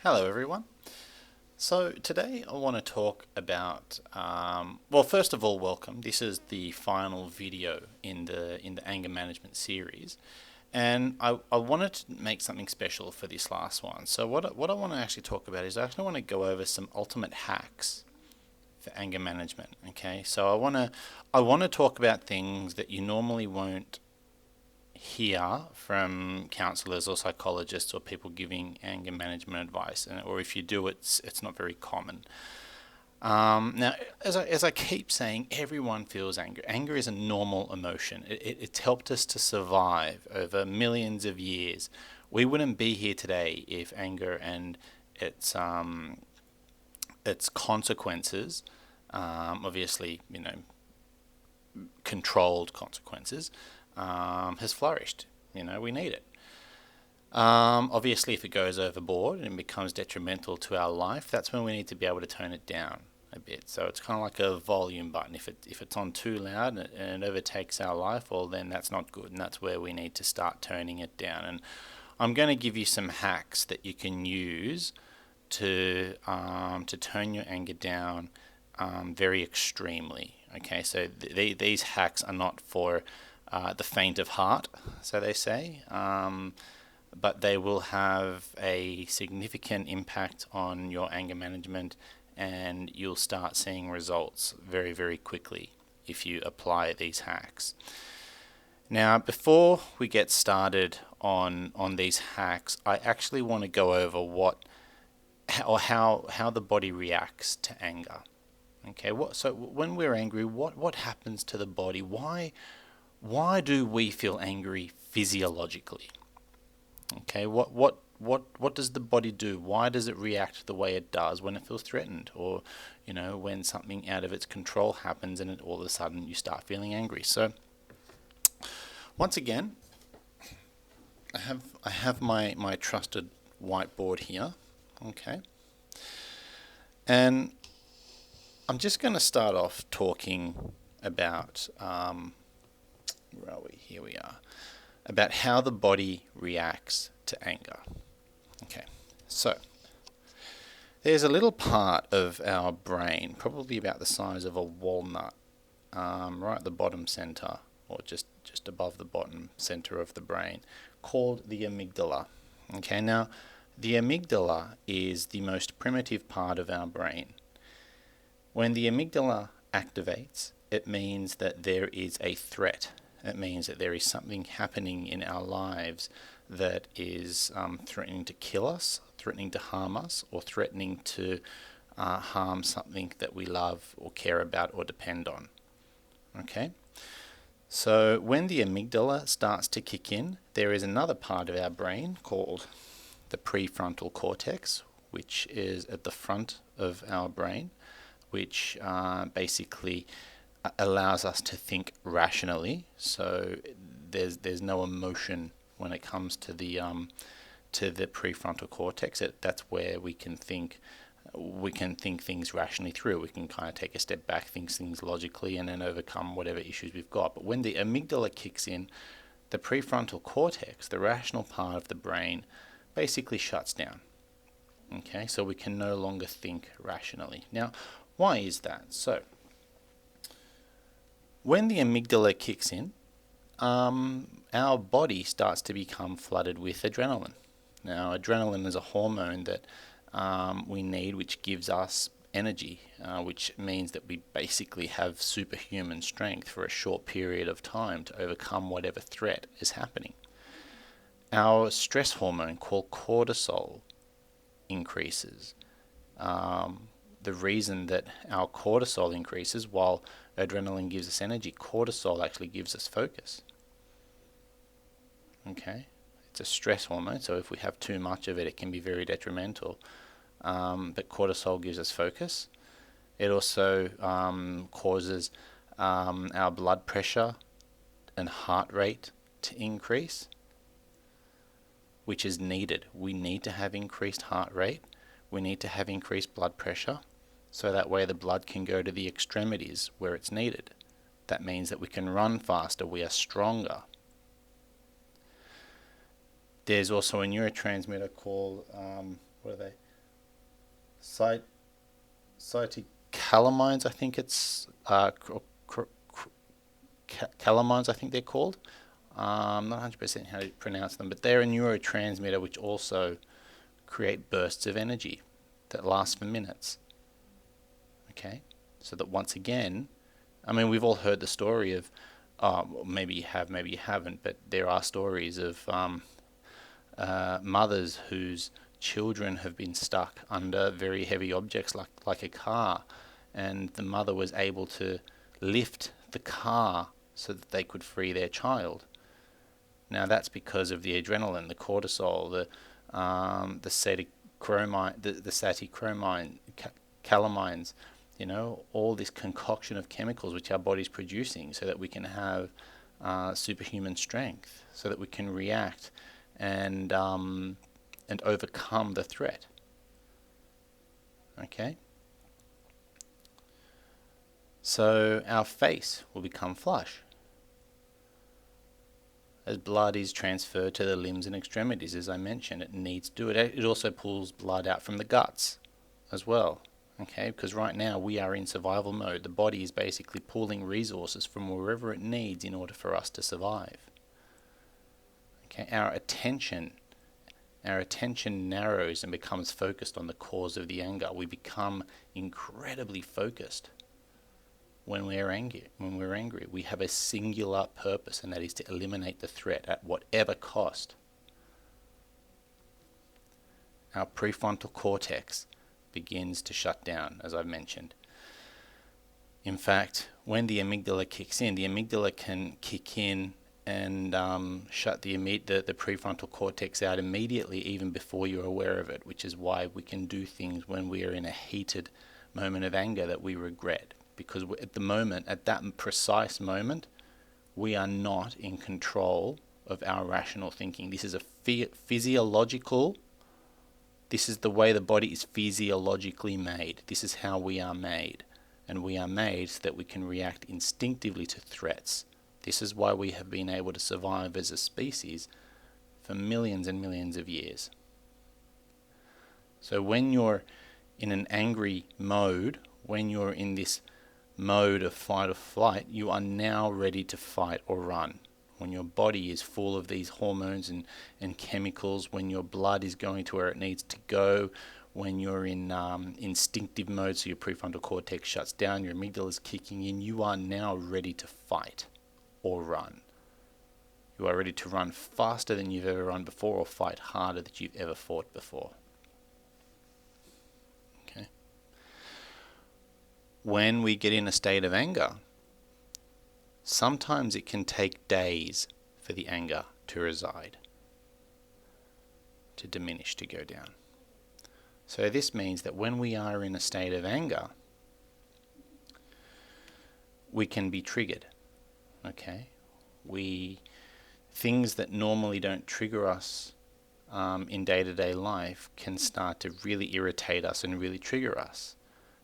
Hello everyone. So today I want to talk about well, first of all, welcome. This is the final video in the anger management series, and I wanted to make something special for this last one. So what I want to actually talk about is I actually want to go over some ultimate hacks for anger management. Okay, so I want to talk about things that you normally won't hear from counselors or psychologists or people giving anger management advice, or if you do, it's not very common. Now, as I keep saying, everyone feels anger. Anger is a normal emotion. It's helped us to survive over millions of years. We wouldn't be here today if anger and its its consequences, obviously, controlled consequences, has flourished. We need it. Obviously, if it goes overboard and becomes detrimental to our life, that's when we need to be able to tone it down a bit. So it's kind of like a volume button. If it's on too loud and it overtakes our life, well, then that's not good, and that's where we need to start toning it down. And I'm going to give you some hacks that you can use to tone your anger down very extremely. Okay, so these hacks are not for the faint of heart, so they say, but they will have a significant impact on your anger management, and you'll start seeing results very, very quickly if you apply these hacks. Now, before we get started on these hacks, I actually want to go over how the body reacts to anger. Okay, so when we're angry, what happens to the body? Why do we feel angry physiologically? Okay, what does the body do? Why does it react the way it does when it feels threatened, or when something out of its control happens and all of a sudden you start feeling angry? So once again, I have my trusted whiteboard here. Okay, and I'm just going to start off talking about where are we? Here we are. About how the body reacts to anger. Okay, so there's a little part of our brain, probably about the size of a walnut, right at the bottom center, or just above the bottom center of the brain, called the amygdala. Okay, now the amygdala is the most primitive part of our brain. When the amygdala activates, it means that there is a threat. It means that there is something happening in our lives that is threatening to kill us, threatening to harm us, or threatening to harm something that we love or care about or depend on. Okay? So when the amygdala starts to kick in, there is another part of our brain called the prefrontal cortex, which is at the front of our brain, which basically allows us to think rationally. So there's no emotion when it comes to the prefrontal cortex. That's where we can think things rationally through. We can kind of take a step back, think things logically, and then overcome whatever issues we've got. But when the amygdala kicks in, the prefrontal cortex, the rational part of the brain, basically shuts down. Okay, so we can no longer think rationally. Now, why is that? So, when the amygdala kicks in, our body starts to become flooded with adrenaline. Now, adrenaline is a hormone that we need, which gives us energy, which means that we basically have superhuman strength for a short period of time to overcome whatever threat is happening. Our stress hormone, called cortisol, increases. The reason that our cortisol increases, while adrenaline gives us energy, cortisol actually gives us focus. Okay, it's a stress hormone, so if we have too much of it, it can be very detrimental. But cortisol gives us focus. It also causes our blood pressure and heart rate to increase, which is needed. We need to have increased heart rate. We need to have increased blood pressure, so that way the blood can go to the extremities where it's needed. That means that we can run faster, we are stronger. There's also a neurotransmitter called, what are they? Cyt- cytocalamines, I think it's calamines, I think they're called. I'm not 100% how to pronounce them, but they're a neurotransmitter which also create bursts of energy that last for minutes. Okay, so that once again, I mean, we've all heard the story of, well, maybe you have, maybe you haven't, but there are stories of mothers whose children have been stuck under very heavy objects like a car, and the mother was able to lift the car so that they could free their child. Now that's because of the adrenaline, the cortisol, the satichromine, calamines, all this concoction of chemicals which our body's producing so that we can have superhuman strength, so that we can react and overcome the threat. Okay? So our face will become flush as blood is transferred to the limbs and extremities. As I mentioned, it needs to do it. It also pulls blood out from the guts as well. Okay, because right now we are in survival mode. The body is basically pulling resources from wherever it needs in order for us to survive. Okay, our attention narrows and becomes focused on the cause of the anger. We become incredibly focused when we're angry. We have a singular purpose, and that is to eliminate the threat at whatever cost. Our prefrontal cortex begins to shut down, as I've mentioned. In fact, when the amygdala kicks in, the amygdala can kick in and shut the prefrontal cortex out immediately, even before you're aware of it, which is why we can do things when we are in a heated moment of anger that we regret. Because at the moment, at that precise moment, we are not in control of our rational thinking. This is a physiological. This is the way the body is physiologically made. This is how we are made. And we are made so that we can react instinctively to threats. This is why we have been able to survive as a species for millions and millions of years. So when you're in an angry mode, when you're in this mode of fight or flight, you are now ready to fight or run. When your body is full of these hormones and chemicals, when your blood is going to where it needs to go, when you're in instinctive mode, so your prefrontal cortex shuts down, your amygdala is kicking in, you are now ready to fight or run. You are ready to run faster than you've ever run before, or fight harder than you've ever fought before. Okay. When we get in a state of anger, sometimes it can take days for the anger to reside, to diminish, to go down. So this means that when we are in a state of anger, we can be triggered. Okay? Things that normally don't trigger us in day-to-day life can start to really irritate us and really trigger us,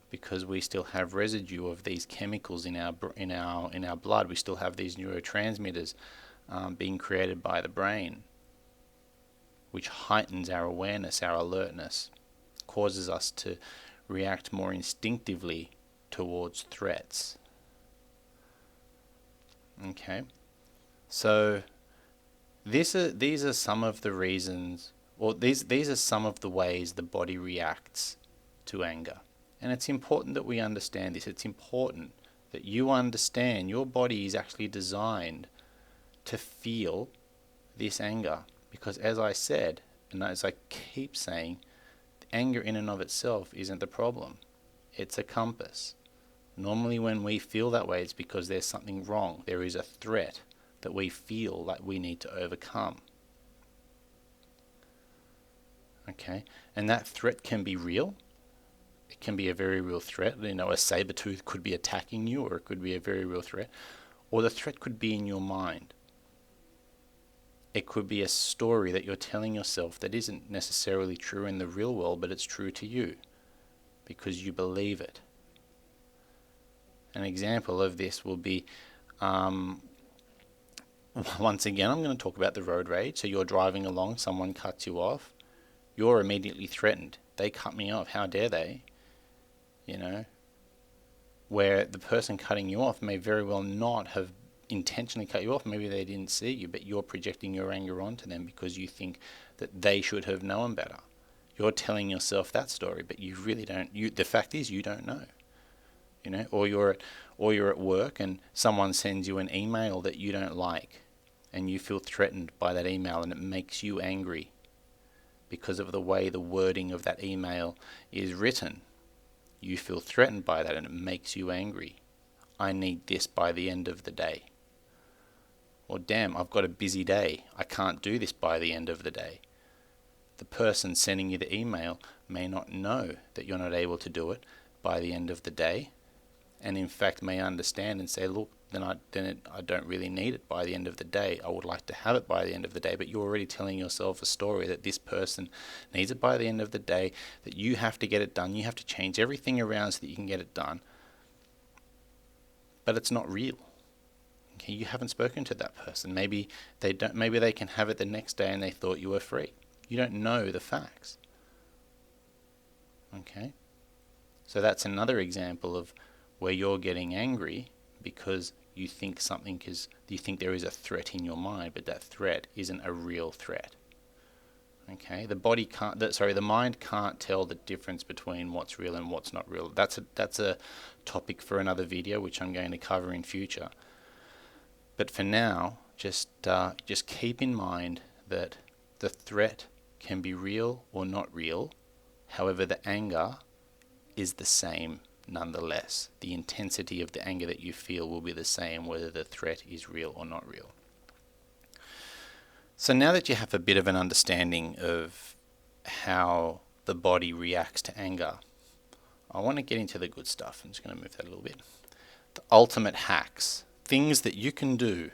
because we still have residue of these chemicals in our blood. We still have these neurotransmitters being created by the brain, which heightens our awareness, our alertness, causes us to react more instinctively towards threats. Okay, so these are some of the reasons, or these are some of the ways the body reacts to anger. And it's important that we understand this. It's important that you understand your body is actually designed to feel this anger. Because as I said, and as I keep saying, anger in and of itself isn't the problem. It's a compass. Normally when we feel that way, it's because there's something wrong. There is a threat that we feel like we need to overcome. Okay? And that threat can be real. It can be a very real threat. A saber-tooth could be attacking you, or it could be a very real threat. Or the threat could be in your mind. It could be a story that you're telling yourself that isn't necessarily true in the real world, but it's true to you because you believe it. An example of this will be, once again, I'm going to talk about the road rage. So you're driving along, someone cuts you off. you're immediately threatened. They cut me off. How dare they? You know, where the person cutting you off may very well not have intentionally cut you off. Maybe they didn't see you, but you're projecting your anger onto them because you think that they should have known better. You're telling yourself that story, but you really don't. The fact is, you don't know. You know, or you're at work and someone sends you an email that you don't like, and you feel threatened by that email, and it makes you angry because of the way the wording of that email is written. You feel threatened by that, and it makes you angry. I need this by the end of the day. Or damn, I've got a busy day. I can't do this by the end of the day. The person sending you the email may not know that you're not able to do it by the end of the day, and in fact may understand and say, look, then I don't really need it by the end of the day. I would like to have it by the end of the day, but you're already telling yourself a story that this person needs it by the end of the day, that you have to get it done. You have to change everything around so that you can get it done. But it's not real. Okay, you haven't spoken to that person. Maybe they don't. Maybe they can have it the next day and they thought you were free. You don't know the facts. Okay? So that's another example of where you're getting angry because you think there is a threat in your mind, but that threat isn't a real threat. Okay? The mind can't tell the difference between what's real and what's not real. That's a topic for another video, which I'm going to cover in future. But for now, just keep in mind that the threat can be real or not real. However, the anger is the same nonetheless. The intensity of the anger that you feel will be the same whether the threat is real or not real. So now that you have a bit of an understanding of how the body reacts to anger, I want to get into the good stuff. I'm just going to move that a little bit. The ultimate hacks. Things that you can do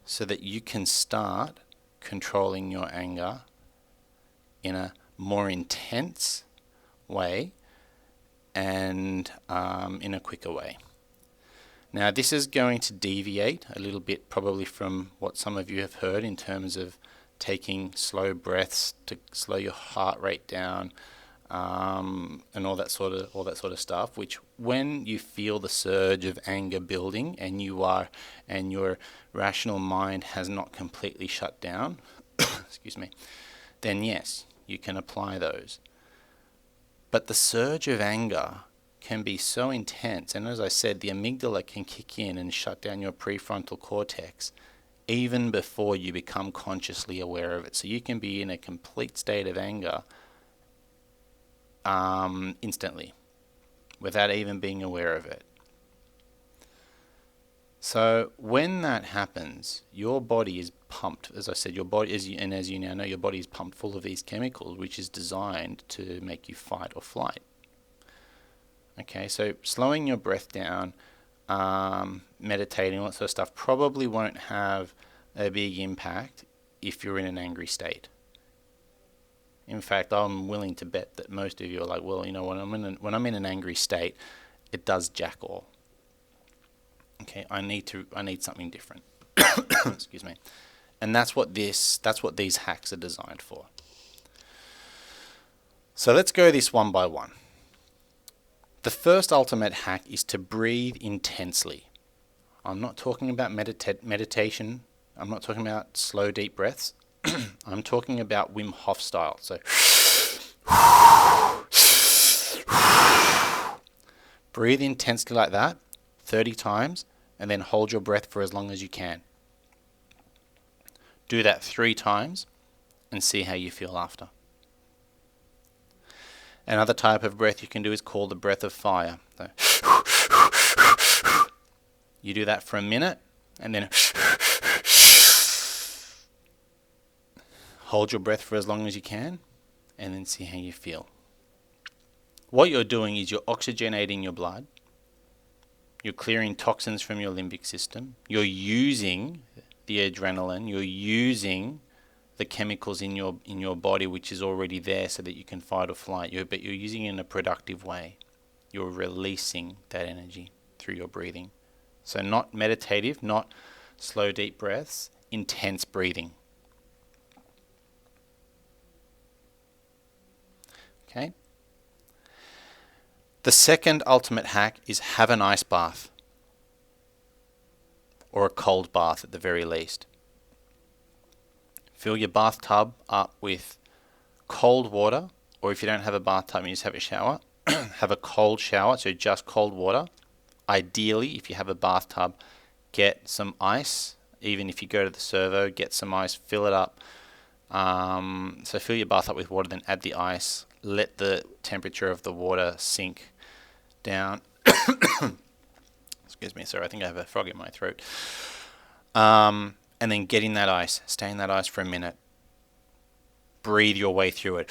so that you can start controlling your anger in a more intense way and in a quicker way. Now, this is going to deviate a little bit probably from what some of you have heard in terms of taking slow breaths to slow your heart rate down, and all that sort of stuff, which when you feel the surge of anger building and your rational mind has not completely shut down, excuse me, then yes, you can apply those. But the surge of anger can be so intense, and as I said, the amygdala can kick in and shut down your prefrontal cortex even before you become consciously aware of it. So you can be in a complete state of anger instantly, without even being aware of it. So when that happens, your body is pumped. As I said, your body is, and as you now know, your body is pumped full of these chemicals, which is designed to make you fight or flight. Okay, so slowing your breath down, meditating, all that sort of stuff probably won't have a big impact if you're in an angry state. In fact, I'm willing to bet that most of you are like, well, you know, when I'm in an angry state, it does jack all. Okay, I need something different. Excuse me. And that's what these hacks are designed for. So let's go this one by one. The first ultimate hack is to breathe intensely. I'm not talking about meditation. I'm not talking about slow, deep breaths. I'm talking about Wim Hof style. So breathe intensely like that 30 times and then hold your breath for as long as you can. Do that 3 times and see how you feel after. Another type of breath you can do is called the breath of fire. So you do that for a minute and then hold your breath for as long as you can and then see how you feel. What you're doing is you're oxygenating your blood. You're clearing toxins from your limbic system. You're using the adrenaline. You're using the chemicals in your body which is already there so that you can fight or flight. But you're using it in a productive way. You're releasing that energy through your breathing. So not meditative, not slow deep breaths, intense breathing. Okay. The second ultimate hack is have an ice bath, or a cold bath at the very least. Fill your bathtub up with cold water, or if you don't have a bathtub and you just have a shower, have a cold shower, so just cold water. Ideally, if you have a bathtub, get some ice. Even if you go to the servo, get some ice, fill it up. So fill your bath up with water, then add the ice. Let the temperature of the water sink down. Excuse me, sorry, I think I have a frog in my throat. And then get in that ice. Stay in that ice for a minute. Breathe your way through it.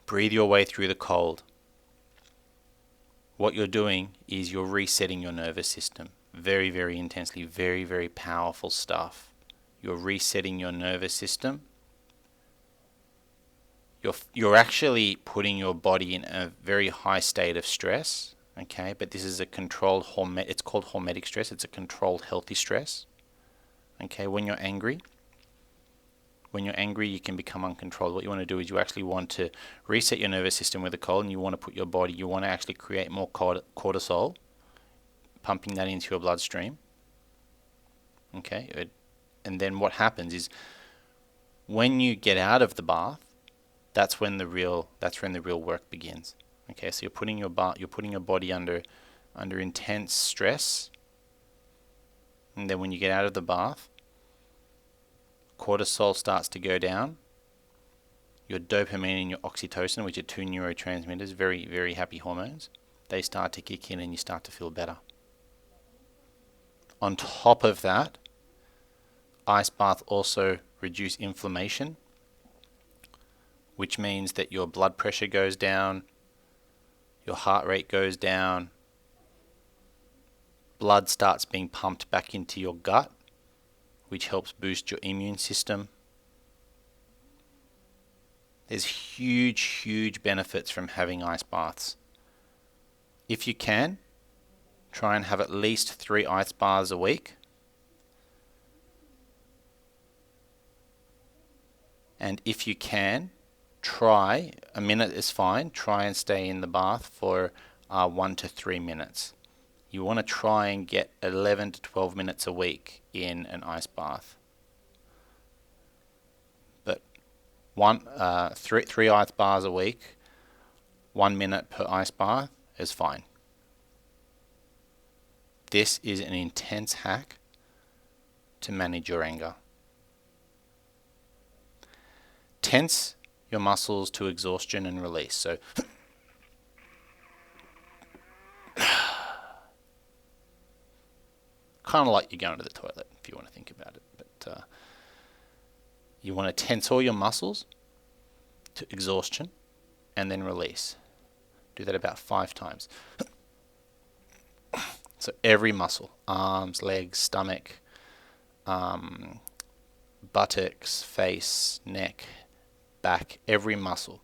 Breathe your way through the cold. What you're doing is you're resetting your nervous system. Very, very intensely. Very, very powerful stuff. You're resetting your nervous system. You're actually putting your body in a very high state of stress. Okay, but this is a controlled it's called hormetic stress. It's a controlled healthy stress. Okay, when you're angry, you can become uncontrolled. What you want to do is you actually want to reset your nervous system with a cold, and you want to put your body, you want to actually create more cortisol, pumping that into your bloodstream. Okay, and then what happens is when you get out of the bath, that's when the real work begins. Okay, so you're putting your body under intense stress, and then when you get out of the bath, cortisol starts to go down. Your dopamine and your oxytocin, which are two neurotransmitters, very, very happy hormones, they start to kick in and you start to feel better. On top of that, ice bath also reduce inflammation, which means that your blood pressure goes down, your heart rate goes down, blood starts being pumped back into your gut, which helps boost your immune system. There's huge, huge benefits from having ice baths. If you can, try and have at least 3 ice baths a week. And if you can, try, a minute is fine, try and stay in the bath for 1 to 3 minutes. You want to try and get 11 to 12 minutes a week in an ice bath. But 3 ice baths a week, 1 minute per ice bath is fine. This is an intense hack to manage your anger. Tense your muscles to exhaustion and release. So kind of like you're going to the toilet, if you want to think about it. But you want to tense all your muscles to exhaustion and then release. Do that about 5 times. So every muscle, arms, legs, stomach, buttocks, face, neck, back, every muscle.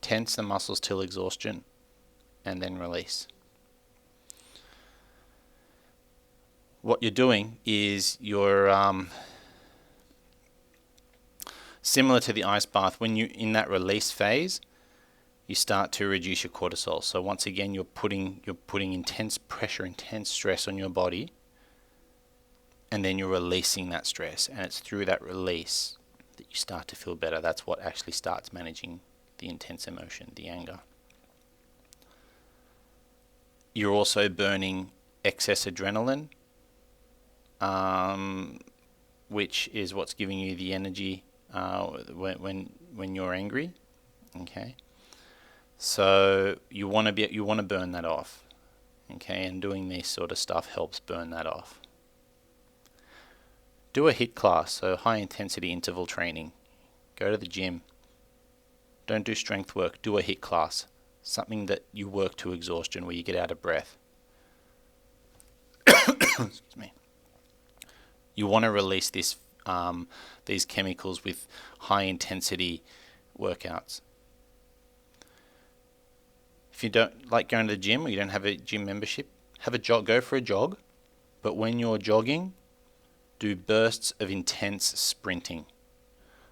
Tense the muscles till exhaustion and then release. What you're doing is you're similar to the ice bath. When you're in that release phase, you start to reduce your cortisol. So once again, you're putting intense pressure, intense stress on your body, and then you're releasing that stress. And it's through that release that you start to feel better. That's what actually starts managing the intense emotion, the anger. You're also burning excess adrenaline, which is what's giving you the energy when you're angry. Okay, so you want to burn that off. Okay, and doing this sort of stuff helps burn that off. Do a HIIT class, so high intensity interval training. Go to the gym. Don't do strength work. Do a HIIT class, something that you work to exhaustion, where you get out of breath. Excuse me. You want to release these chemicals with high intensity workouts. If you don't like going to the gym, or you don't have a gym membership, go for a jog. But when you're jogging, do bursts of intense sprinting.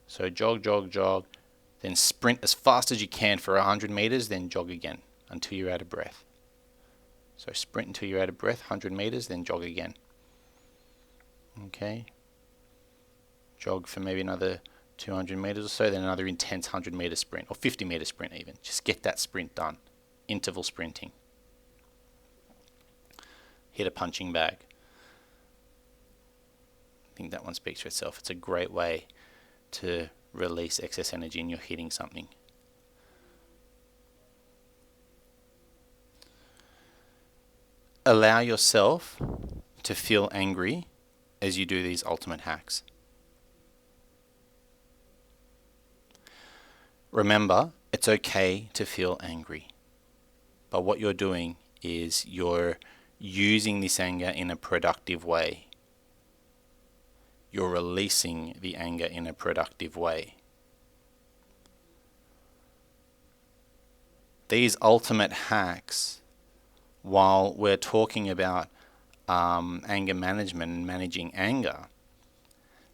So jog, jog, jog, then sprint as fast as you can for 100 meters, then jog again until you're out of breath. So sprint until you're out of breath, 100 meters, then jog again. Okay. Jog for maybe another 200 meters or so, then another intense 100-meter sprint, or 50-meter sprint even. Just get that sprint done. Interval sprinting. Hit a punching bag. I think that one speaks for itself. It's a great way to release excess energy and you're hitting something. Allow yourself to feel angry as you do these ultimate hacks. Remember, it's okay to feel angry. But what you're doing is you're using this anger in a productive way. You're releasing the anger in a productive way. These ultimate hacks, while we're talking about anger management and managing anger,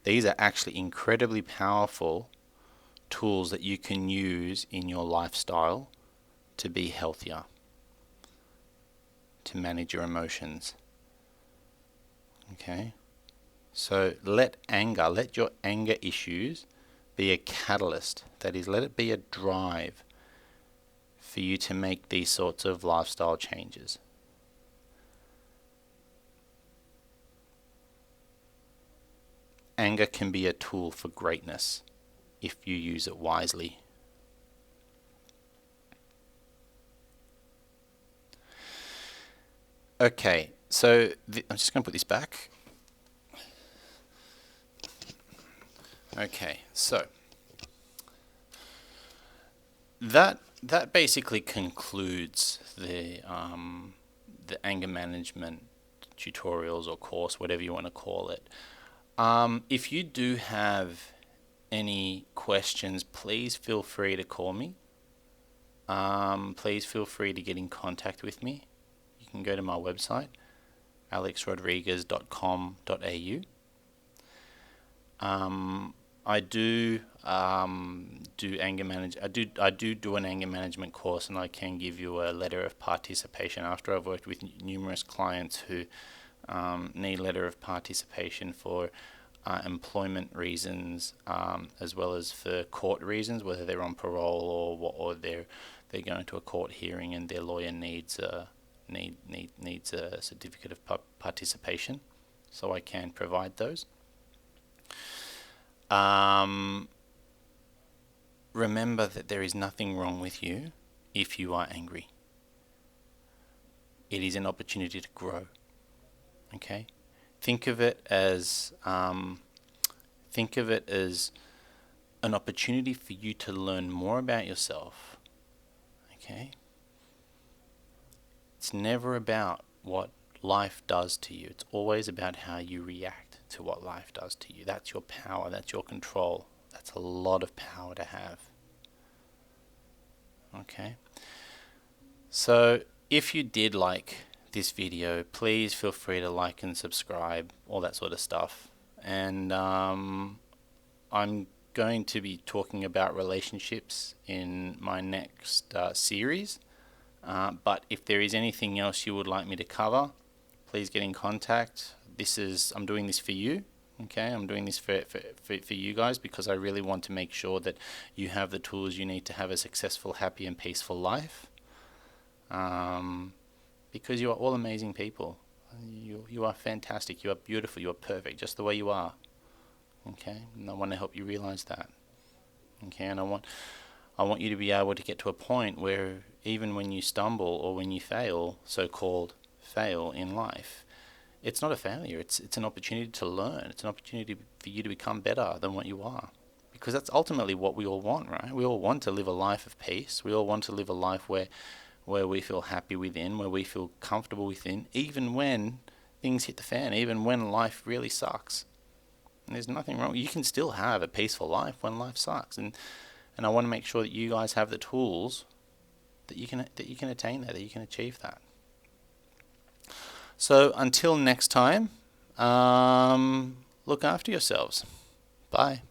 these are actually incredibly powerful tools that you can use in your lifestyle to be healthier, to manage your emotions. Okay? So let your anger issues be a catalyst. That is, let it be a drive for you to make these sorts of lifestyle changes. Anger can be a tool for greatness if you use it wisely. Okay, so I'm just going to put this back. Okay, so that basically concludes the anger management tutorials or course, whatever you want to call it. If you do have any questions, please feel free to call me. Please feel free to get in contact with me. You can go to my website, alexrodriguez.com.au. I do anger manage. I do an anger management course, and I can give you a letter of participation after I've worked with numerous clients who need letter of participation for employment reasons, as well as for court reasons, whether they're on parole or they're going to a court hearing and their lawyer needs a certificate of participation. So I can provide those. Remember that there is nothing wrong with you if you are angry. It is an opportunity to grow. Okay? Think of it as an opportunity for you to learn more about yourself. Okay? It's never about what life does to you. It's always about how you react to what life does to you. That's your power. That's your control. That's a lot of power to have. Okay? So if you did like this video, please feel free to like and subscribe, all that sort of stuff. And I'm going to be talking about relationships in my next series. But if there is anything else you would like me to cover, please get in contact. I'm doing this for you. Okay, I'm doing this for you guys because I really want to make sure that you have the tools you need to have a successful, happy, and peaceful life. Because you are all amazing people. You are fantastic. You are beautiful. You are perfect, just the way you are. Okay, and I want to help you realize that. Okay, and I want you to be able to get to a point where even when you stumble or when you fail, so-called fail in life, it's not a failure. It's an opportunity to learn. It's an opportunity for you to become better than what you are. Because that's ultimately what we all want, right? We all want to live a life of peace. We all want to live a life where we feel happy within, where we feel comfortable within, even when things hit the fan, even when life really sucks. And there's nothing wrong. You can still have a peaceful life when life sucks. And I want to make sure that you guys have the tools that you can attain that you can achieve that. So until next time, look after yourselves. Bye.